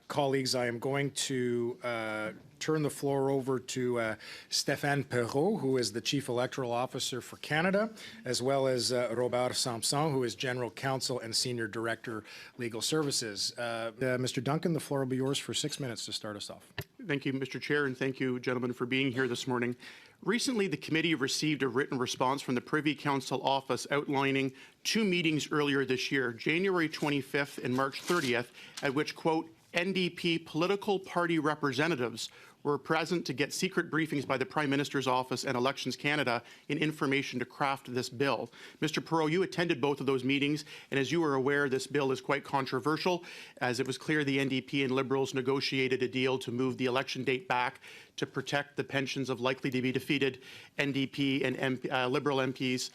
Colleagues, I am going to turn the floor over to Stéphane Perrault, who is the Chief Electoral Officer for Canada, as well as Robert Sampson, who is General Counsel and Senior Director, Legal Services. Mr. Duncan, the floor will be yours for 6 minutes to start us off. Thank you, Mr. Chair, and thank you, gentlemen, for being here this morning. Recently, the committee received a written response from the Privy Council office outlining 2 meetings earlier this year, January 25th and March 30th, at which, quote, NDP political party representatives were present to get secret briefings by the Prime Minister's Office and Elections Canada in information to craft this bill. Mr. Perrault, you attended both of those meetings, and as you are aware, this bill is quite controversial, as it was clear the NDP and Liberals negotiated a deal to move the election date back to protect the pensions of likely to be defeated NDP and Liberal MPs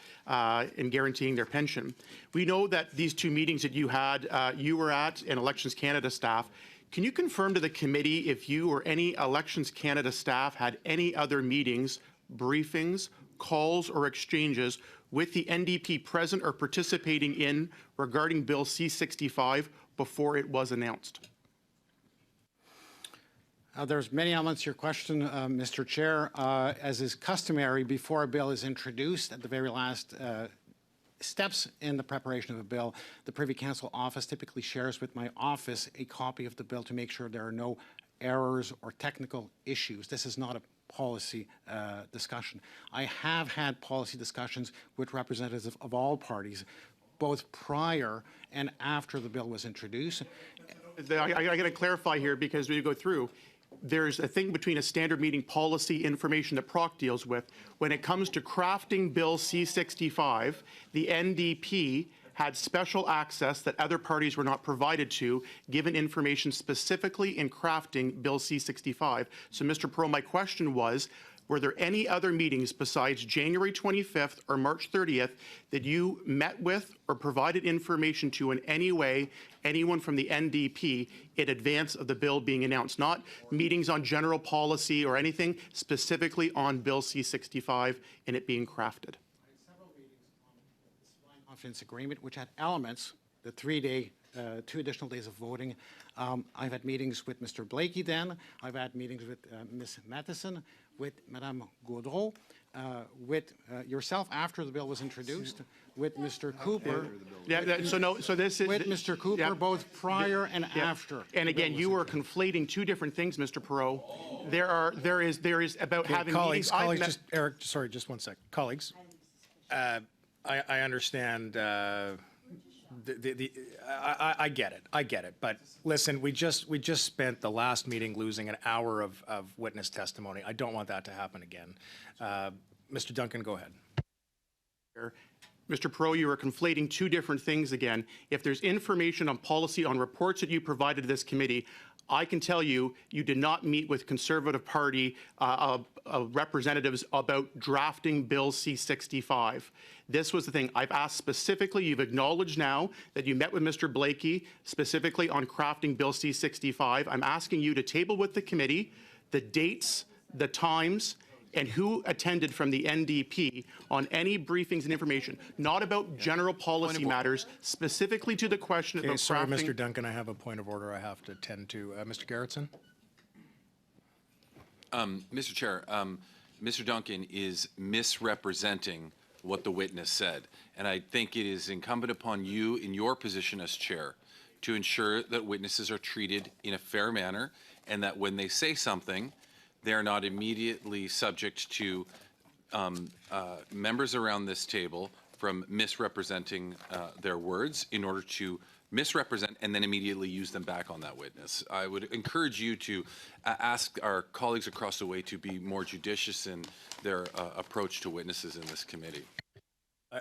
in guaranteeing their pension. We know that these 2 meetings that you had, you were at, and Elections Canada staff. Can you confirm to the committee if you or any Elections Canada staff had any other meetings, briefings, calls, or exchanges with the NDP present or participating in regarding Bill C-65 before it was announced? There's many elements to your question, Mr. Chair. As is customary, before a bill is introduced, at the very last steps in the preparation of a bill, the Privy Council office typically shares with my office a copy of the bill to make sure there are no errors or technical issues. This is not a policy discussion. I have had policy discussions with representatives of all parties, both prior and after the bill was introduced. I got to clarify here, because when you go through, there's a thing between a standard meeting policy information that PROC deals with. When it comes to crafting Bill C-65, the NDP had special access that other parties were not provided to, given information specifically in crafting Bill C-65. So, Mr. Perrault, my question was, were there any other meetings besides January 25th or March 30th that you met with or provided information to in any way anyone from the NDP in advance of the bill being announced? Not meetings on general policy or anything, specifically on Bill C-65 and it being crafted. I had several meetings on the Spline Confidence Agreement, which had elements, the 3-day 2 additional days of voting. I've had meetings with Mr. Blakey then. I've had meetings with Ms. Matheson, with Madame Gaudreau, with yourself after the bill was introduced, with Mr. Cooper. So this is with Mr. Cooper, both prior and after. And again, you are conflating 2 different things, Mr. Perrault. There is about having colleagues. meetings. Just Eric, sorry, just 1 sec. Colleagues, I understand. I get it. But listen, we just spent the last meeting losing an hour of witness testimony. I don't want that to happen again. Mr. Duncan, go ahead. Mr. Perrault, you are conflating 2 different things again. If there's information on policy on reports that you provided to this committee, I can tell you, you did not meet with Conservative Party representatives about drafting Bill C-65. This was the thing. I've asked specifically, you've acknowledged now that you met with Mr. Blakey specifically on crafting Bill C-65. I'm asking you to table with the committee the dates, the times, and who attended from the NDP on any briefings and information, not about general policy matters, specifically to the question about sorry, crafting. Mr. Duncan, I have a point of order I have to attend to. Mr. Gerritsen? Mr. Chair, Mr. Duncan is misrepresenting what the witness said, and I think it is incumbent upon you in your position as chair to ensure that witnesses are treated in a fair manner and that when they say something, they're not immediately subject to members around this table from misrepresenting their words in order to misrepresent and then immediately use them back on that witness. I would encourage you to ask our colleagues across the way to be more judicious in their approach to witnesses in this committee.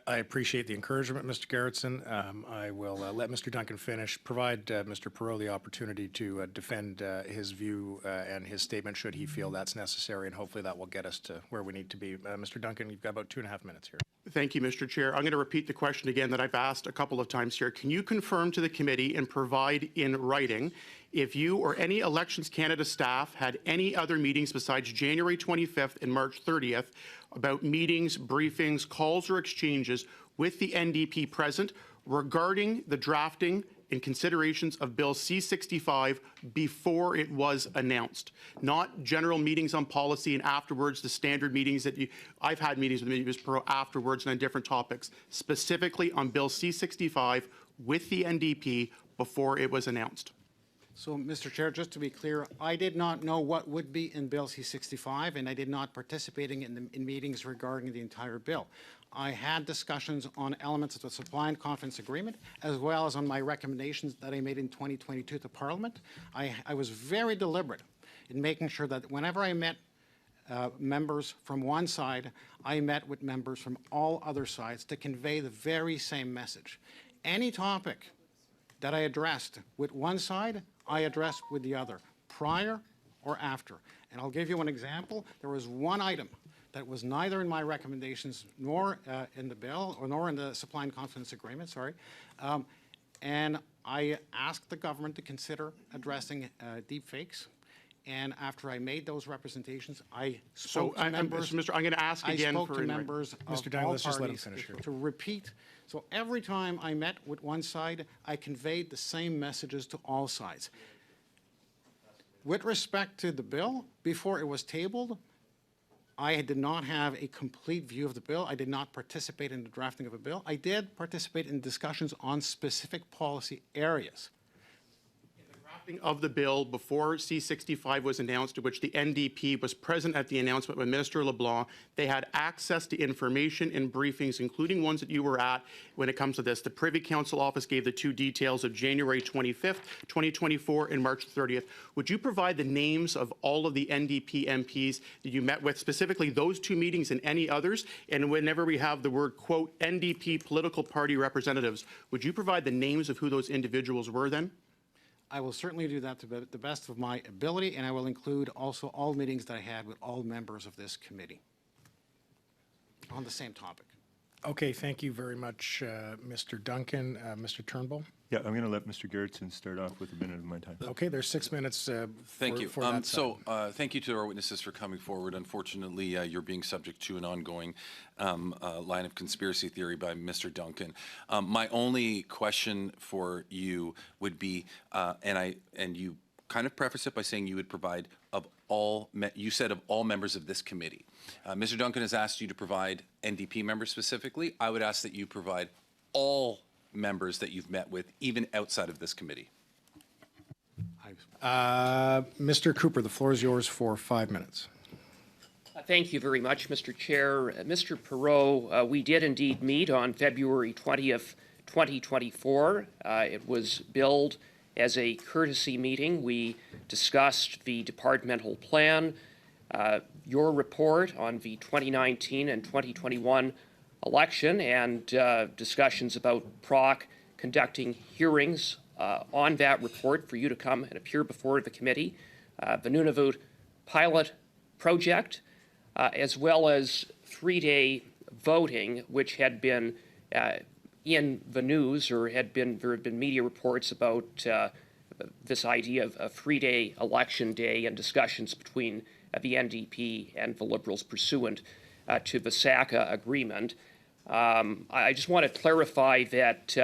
I appreciate the encouragement, Mr. Gerritsen. I will let Mr. Duncan finish, provide Mr. Perrault the opportunity to defend his view and his statement should he feel that's necessary, and hopefully that will get us to where we need to be. Mr. Duncan, you've got about 2.5 minutes here. Thank you, Mr. Chair. I'm going to repeat the question again that I've asked a couple of times here. Can you confirm to the committee and provide in writing if you or any Elections Canada staff had any other meetings besides January 25th and March 30th about meetings, briefings, calls, or exchanges with the NDP present regarding the drafting and considerations of Bill C-65 before it was announced, not general meetings on policy and afterwards the standard meetings that I've had meetings with Ms. Perot afterwards and on different topics, specifically on Bill C-65 with the NDP before it was announced. So, Mr. Chair, just to be clear, I did not know what would be in Bill C-65, and I did not participate in meetings regarding the entire bill. I had discussions on elements of the supply and confidence agreement, as well as on my recommendations that I made in 2022 to Parliament. I was very deliberate in making sure that whenever I met members from one side, I met with members from all other sides to convey the very same message. Any topic that I addressed with one side, I addressed with the other, prior or after. And I'll give you an example. There was one item that was neither in my recommendations nor in the bill, or nor in the supply and confidence agreement, sorry. And I asked the government to consider addressing deep fakes. And after I made those representations, I spoke to members. Mr. I'm going to ask again. I spoke to members of Mr. Dunn, all let's just let him parties finish here. to repeat. So every time I met with one side, I conveyed the same messages to all sides. With respect to the bill, before it was tabled, I did not have a complete view of the bill. I did not participate in the drafting of a bill. I did participate in discussions on specific policy areas. Of the bill before C-65 was announced, to which the NDP was present at the announcement with Minister LeBlanc. They had access to information and briefings, including ones that you were at when it comes to this. The Privy Council office gave the two details of January 25th, 2024 and March 30th. Would you provide the names of all of the NDP MPs that you met with, specifically those two meetings and any others? And whenever we have the word, quote, NDP political party representatives, would you provide the names of who those individuals were then? I will certainly do that to the best of my ability, and I will include also all meetings that I had with all members of this committee on the same topic. Okay, thank you very much, Mr. Duncan. Mr. Turnbull? Yeah, I'm going to let Mr. Gerritsen start off with a minute of my time. Okay, there's 6 minutes Thank you. for that side. Thank you to our witnesses for coming forward. Unfortunately, you're being subject to an ongoing line of conspiracy theory by Mr. Duncan. My only question for you would be, and you kind of preface it by saying you would provide of all, you said of all members of this committee. Mr. Duncan has asked you to provide NDP members specifically. I would ask that you provide all members that you've met with, even outside of this committee. Mr. Cooper, the floor is yours for 5 minutes. Thank you very much, Mr. Chair. Mr. Perot, we did indeed meet on February 20th, 2024. It was billed as a courtesy meeting. We discussed the departmental plan, your report on the 2019 and 2021 election, and discussions about PROC conducting hearings on that report for you to come and appear before the committee, the Nunavut pilot project, as well as 3-day voting, which had been in the news, or there have been media reports about this idea of a 3-day election day and discussions between the NDP and the Liberals pursuant to the SACA agreement. I just want to clarify that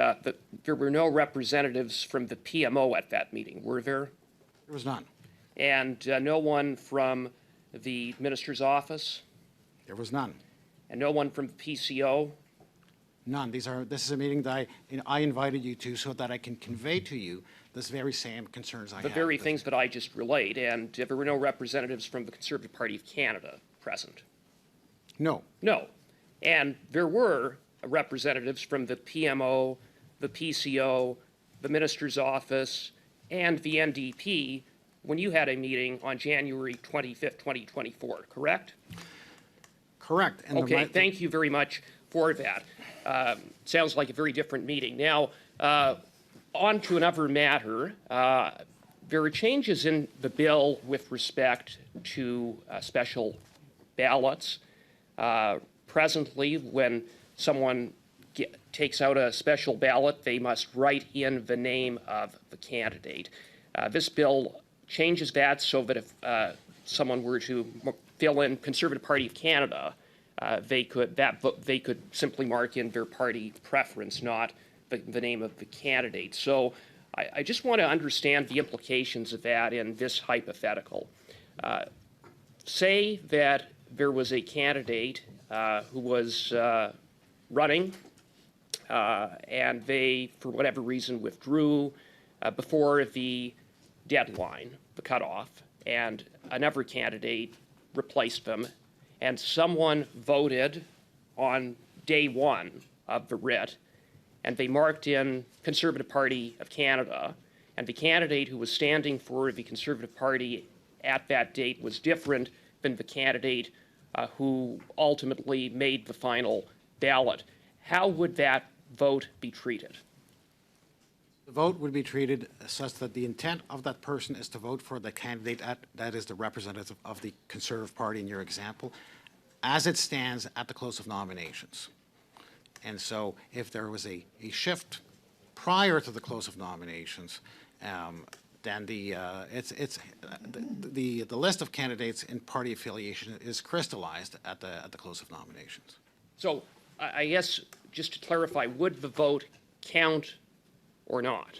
there were no representatives from the PMO at that meeting, were there? There was none. And no one from the Minister's office? There was none. And no one from the PCO? None. This is a meeting that I invited you to so that I can convey to you this very same concerns I have. The very things that I just relayed, and there were no representatives from the Conservative Party of Canada present? No. No. And there were representatives from the PMO, the PCO, the Minister's office, and the NDP when you had a meeting on January 25th, 2024, correct? Correct. And Okay, thank you very much for that. Sounds like a very different meeting. Now, on to another matter. There are changes in the bill with respect to special ballots. Presently, when someone takes out a special ballot, they must write in the name of the candidate. This bill changes that so that if someone were to fill in Conservative Party of Canada, they could simply mark in their party preference, not the name of the candidate. So I just want to understand the implications of that in this hypothetical. Say that there was a candidate who was running and they, for whatever reason, withdrew before the deadline, the cutoff, and another candidate replaced them, and someone voted on day one of the writ, and they marked in Conservative Party of Canada, and the candidate who was standing for the Conservative Party at that date was different than the candidate who ultimately made the final ballot. How would that vote be treated? The vote would be treated such that the intent of that person is to vote for the candidate that is the representative of the Conservative Party in your example, as it stands at the close of nominations. And so if there was a shift prior to the close of nominations, then the list of candidates in party affiliation is crystallized at the close of nominations. So I guess, just to clarify, would the vote count or not?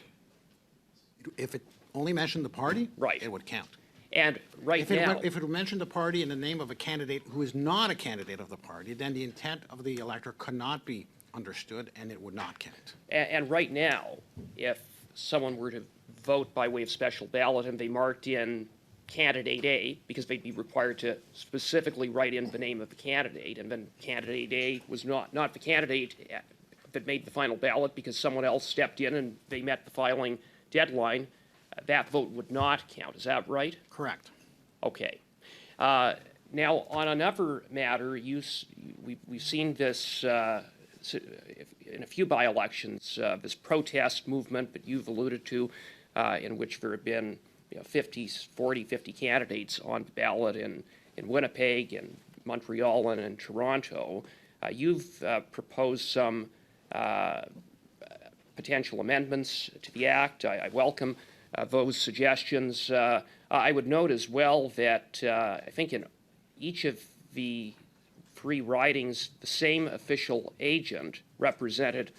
If it only mentioned the party, Right. it would count. And right If now, it mentioned the party in the name of a candidate who is not a candidate of the party, then the intent of the elector could not be understood and it would not count. and right now, if someone were to vote by way of special ballot and they marked in candidate A, because they'd be required to specifically write in the name of the candidate, and then candidate A was not the candidate that made the final ballot because someone else stepped in and they met the filing deadline, that vote would not count. Is that right? Correct. Okay. Now, on another matter, we've seen this in a few by-elections, this protest movement that you've alluded to, in which there have been 50 candidates on the ballot in Winnipeg and Montreal and in Toronto. You've proposed some potential amendments to the Act. I welcome those suggestions. I would note as well that I think in each of the three ridings, the same official agent represented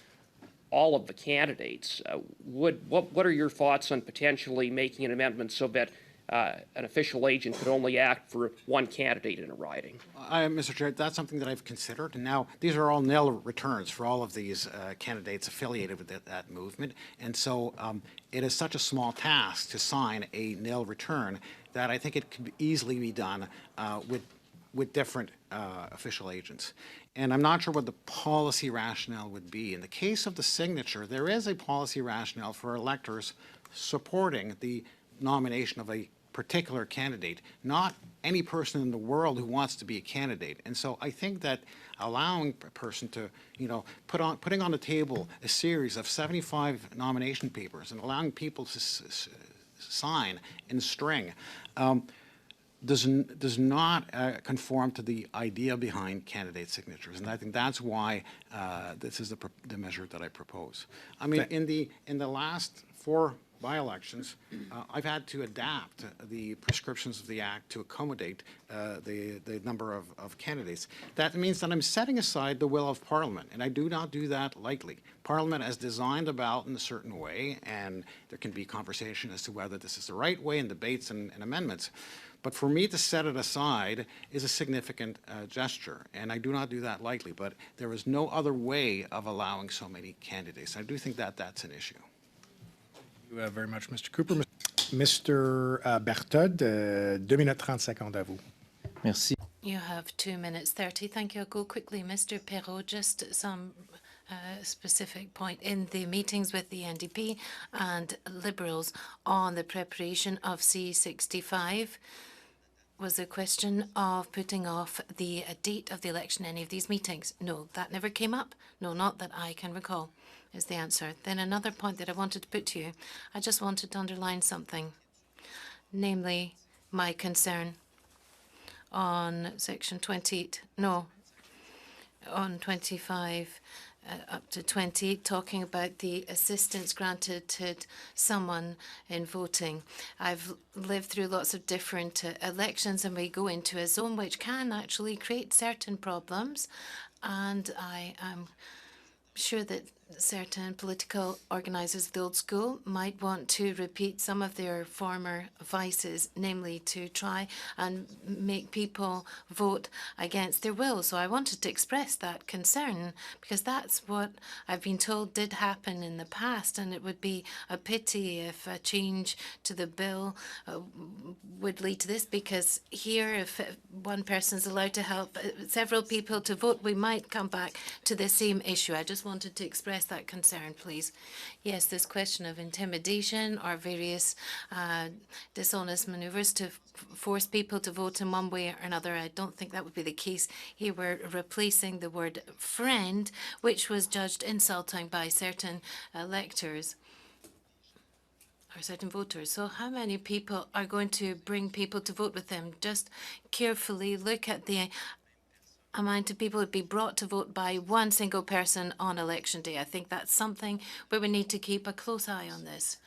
all of the candidates. What are your thoughts on potentially making an amendment so that an official agent could only act for one candidate in a riding? Mr. Chair, that's something that I've considered. And now, these are all nil returns for all of these candidates affiliated with that movement. And so it is such a small task to sign a nil return that I think it could easily be done with different official agents. And I'm not sure what the policy rationale would be. In the case of the signature, there is a policy rationale for electors supporting the nomination of a particular candidate, not any person in the world who wants to be a candidate. And so I think that allowing a person to, putting on the table a series of 75 nomination papers and allowing people to sign in string does not conform to the idea behind candidate signatures, and I think that's why this is the measure that I propose. I mean, in the last 4 by-elections, I've had to adapt the prescriptions of the Act to accommodate the number of candidates. That means that I'm setting aside the will of Parliament, and I do not do that lightly. Parliament has designed the ballot in a certain way, and there can be conversation as to whether this is the right way in debates and amendments. But for me to set it aside is a significant gesture, and I do not do that lightly. But there is no other way of allowing so many candidates. I do think that that's an issue. Thank you very much, Mr. Cooper. Mr. Berthold, 2 minutes 30 secondes à vous. Merci. You have 2 minutes 30. Thank you. I'll go quickly. Mr. Perrault, just some specific point. In the meetings with the NDP and Liberals on the preparation of C65, was a question of putting off the date of the election, any of these meetings? No, that never came up. No, not that I can recall, is the answer. Then another point that I wanted to put to you, I just wanted to underline something, namely my concern on section 28, no, on 25 up to 28, talking about the assistance granted to someone in voting. I've lived through lots of different elections, and we go into a zone which can actually create certain problems, and I am sure that certain political organisers of the old school might want to repeat some of their former vices, namely to try and make people vote against their will. So I wanted to express that concern because that's what I've been told did happen in the past, and it would be a pity if a change to the bill would lead to this, because here, if one person's allowed to help several people to vote, we might come back to the same issue. I just wanted to express that concern, please. Yes, this question of intimidation or various dishonest manoeuvres to force people to vote in one way or another, I don't think that would be the case. Here we're replacing the word friend, which was judged insulting by certain electors or certain voters. So how many people are going to bring people to vote with them? Just carefully look at the amount of people would be brought to vote by one single person on election day. I think that's something where we need to keep a close eye on this.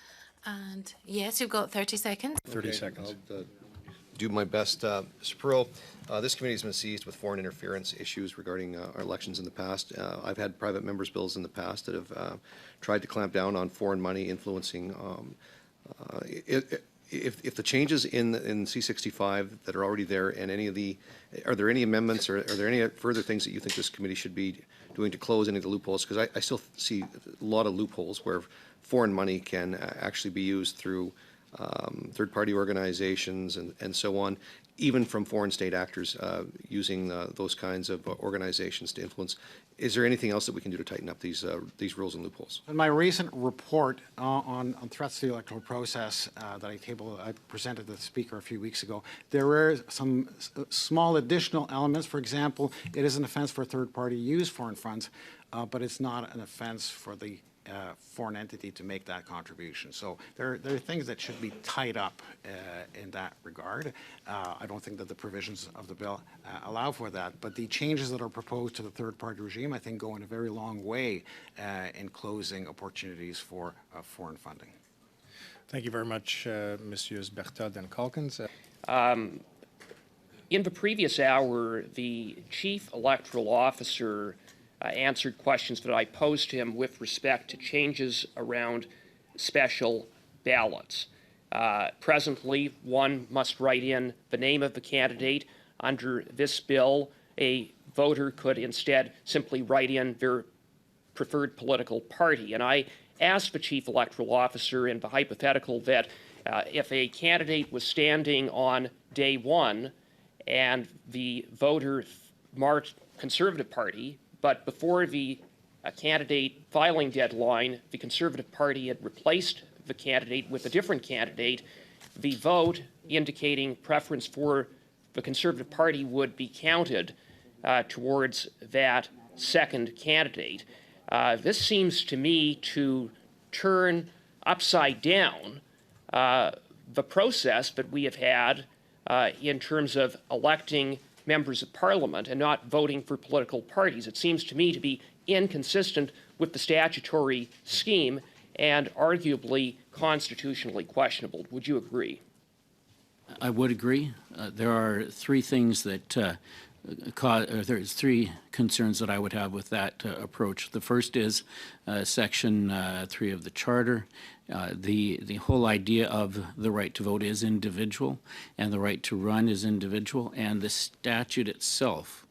And yes, you've got 30 seconds. 30 seconds. I'll do my best. Mr. Perot, this committee has been seized with foreign interference issues regarding our elections in the past. I've had private members' bills in the past that have tried to clamp down on foreign money influencing. If the changes in C-65 that are already there and are there any amendments or are there any further things that you think this committee should be doing to close any of the loopholes? Because I still see a lot of loopholes where foreign money can actually be used through third-party organizations and so on, even from foreign state actors using those kinds of organizations to influence. Is there anything else that we can do to tighten up these rules and loopholes? In my recent report on threats to the electoral process that I presented to the Speaker a few weeks ago, there were some small additional elements. For example, it is an offense for a third party to use foreign funds, but it's not an offense for the foreign entity to make that contribution. So there are things that should be tied up in that regard. I don't think that the provisions of the bill allow for that, but the changes that are proposed to the third-party regime, I think, go in a very long way in closing opportunities for foreign funding. Thank you very much, Messieurs Berthold and Calkins. In the previous hour, the Chief Electoral Officer answered questions that I posed to him with respect to changes around special ballots. Presently, one must write in the name of the candidate. Under this bill, a voter could instead simply write in their preferred political party. And I asked the Chief Electoral Officer in the hypothetical that if a candidate was standing on day one and the voter marked Conservative Party, but before the candidate filing deadline, the Conservative Party had replaced the candidate with a different candidate, the vote indicating preference for the Conservative Party would be counted towards that second candidate. This seems to me to turn upside down the process that we have had in terms of electing members of Parliament and not voting for political parties. It seems to me to be inconsistent with the statutory scheme and arguably constitutionally questionable. Would you agree? I would agree. There are three things that there's three concerns that I would have with that approach. The first is Section 3 of the Charter. The whole idea of the right to vote is individual, and the right to run is individual, and the statute itself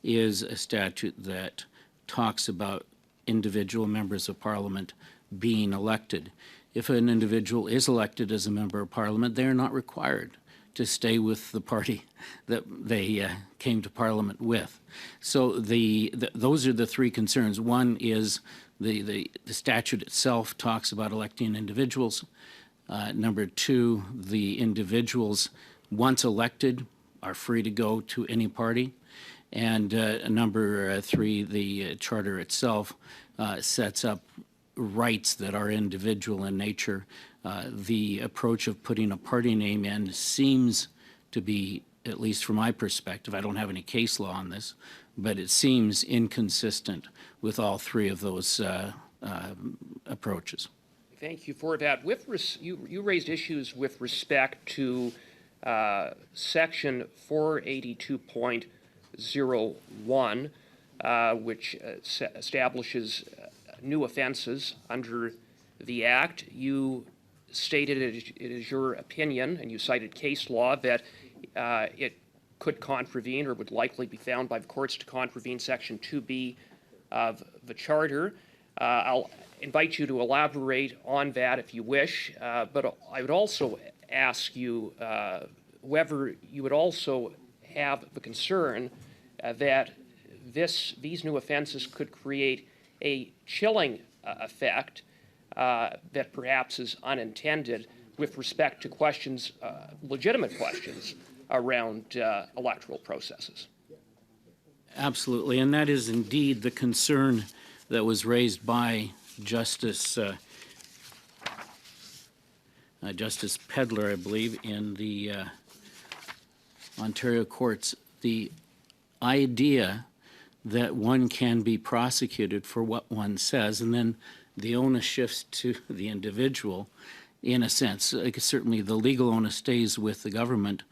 is a statute that talks about individual members of Parliament being elected. If an individual is elected as a member of Parliament, they are not required to stay with the party that they came to Parliament with. So those are the three concerns. One is the statute itself talks about electing individuals. Number two, the individuals, once elected, are free to go to any party. And number three, the Charter itself sets up rights that are individual in nature. The approach of putting a party name in seems to be, at least from my perspective, I don't have any case law on this, but it seems inconsistent with all three of those approaches. Thank you for that. You raised issues with respect to Section 482.01, which establishes new offenses under the Act. You stated it is your opinion, and you cited case law, that it could contravene or would likely be found by the courts to contravene Section 2B of the Charter. I'll invite you to elaborate on that if you wish, but I would also ask you whether you would also have the concern that these new offenses could create a chilling effect that perhaps is unintended with respect to questions, legitimate questions around electoral processes. Absolutely, and that is indeed the concern that was raised by Justice Pedler, I believe, in the Ontario courts. The idea that one can be prosecuted for what one says, and then the onus shifts to the individual, in a sense. Certainly the legal onus stays with the government,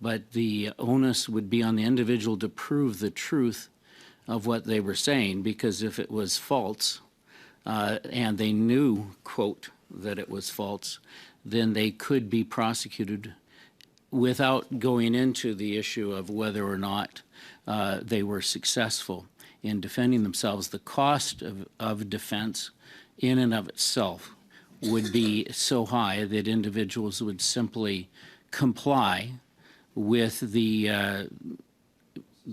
but the onus would be on the individual to prove the truth of what they were saying, because if it was false, and they knew, quote, that it was false, then they could be prosecuted without going into the issue of whether or not they were successful in defending themselves. The cost of defense in and of itself would be so high that individuals would simply comply with the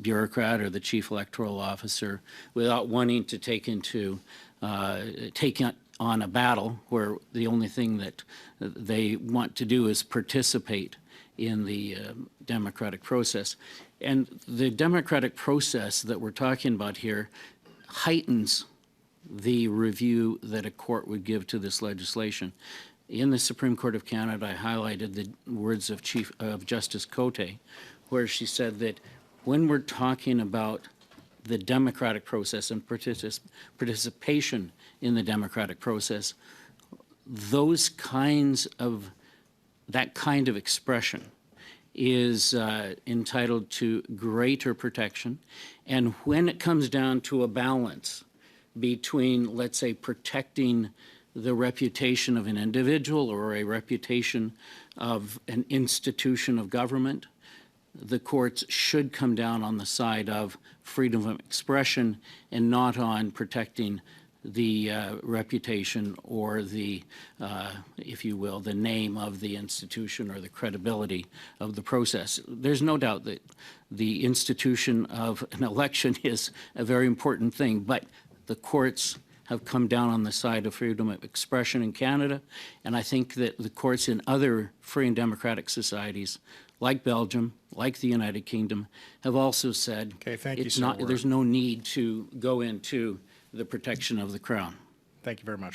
bureaucrat or the chief electoral officer without wanting to take on a battle where the only thing that they want to do is participate in the democratic process. And the democratic process that we're talking about here heightens the review that a court would give to this legislation. In the Supreme Court of Canada, I highlighted the words of Justice Cote, where she said that when we're talking about the democratic process and participation in the democratic process, that kind of expression is entitled to greater protection. And when it comes down to a balance between, let's say, protecting the reputation of an individual or a reputation of an institution of government, the courts should come down on the side of freedom of expression and not on protecting the reputation or the, if you will, the name of the institution or the credibility of the process. There's no doubt that the institution of an election is a very important thing, but the courts have come down on the side of freedom of expression in Canada, and I think that the courts in other free and democratic societies, like Belgium, like the United Kingdom, have also said there's no need to go into the protection of the Crown. Thank you very much.